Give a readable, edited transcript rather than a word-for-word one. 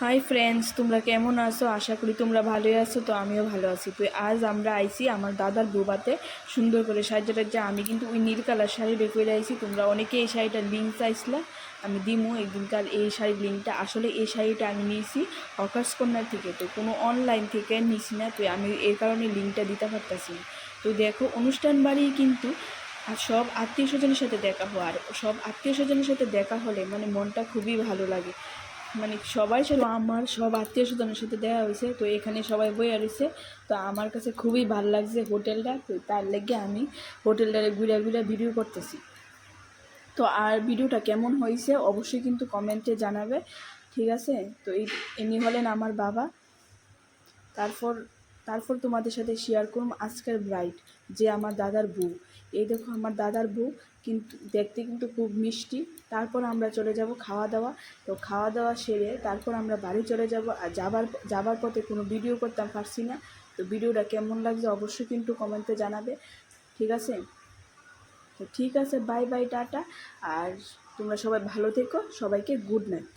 Hi friends, তোমরা কেমন আছো? আশা করি তোমরা ভালোই আছো। তো আমিও ভালো আছি। তো আজ আমরা আইছি আমার দাদার বৌবাতে সুন্দর করে সাজ্জা। আমি কিন্তু ওই নীল কালার শাড়ি বের করে আইছি। তোমরা অনেকে এই শাড়িটার লিঙ্ক চাইছিলা, আমি দিমু একদিনকাল এই শাড়ির লিঙ্কটা। আসলে এই শাড়িটা আমি নিয়েছি হকার্স কর্নার থেকে, তো কোনো অনলাইন থেকে নিছি না। তো আমি এর কারণে লিঙ্কটা দিতে পারতাছি না। তো দেখো, অনুষ্ঠান বাড়ি কিন্তু আর সব আত্মীয় স্বজনের সাথে দেখা হয়, আর সব আত্মীয় স্বজনের সাথে দেখা হলে মানে মনটা খুবই ভালো লাগে। মানে সবাই ছিল, আমার সব আত্মীয় স্বজনের সাথে দেখা হয়েছে। তো এখানে সবাই বইয়া রয়েছে। তো আমার কাছে খুবই ভালো লাগছে হোটেলটা। তো তার লেগে আমি হোটেলটারে ঘুরে ঘুরে ভিডিও করতেছি। তো আর ভিডিওটা কেমন হয়েছে অবশ্যই কিন্তু কমেন্টে জানাবে, ঠিক আছে? তো ইনি হলেন আমার বাবা। তারপর তারপর তোমাদের সাথে শেয়ার করুন আজকের ব্রাইড, যে আমার দাদার বউ। এই দেখো আমার দাদার বউ, কিন্তু দেখতে কিন্তু খুব মিষ্টি। তারপর আমরা চলে যাব খাওয়া দাওয়া। তো খাওয়া দাওয়া সেরে তারপর আমরা বাড়ি চলে যাব। আর যাবার পথে কোনো ভিডিও করতাম পারছি না। তো ভিডিওটা কেমন লাগছে অবশ্যই কিন্তু কমেন্টে জানাবে, ঠিক আছে? তো ঠিক আছে, বাই বাই, টাটা। আর তোমরা সবাই ভালো থেকো, সবাইকে গুড নাইট।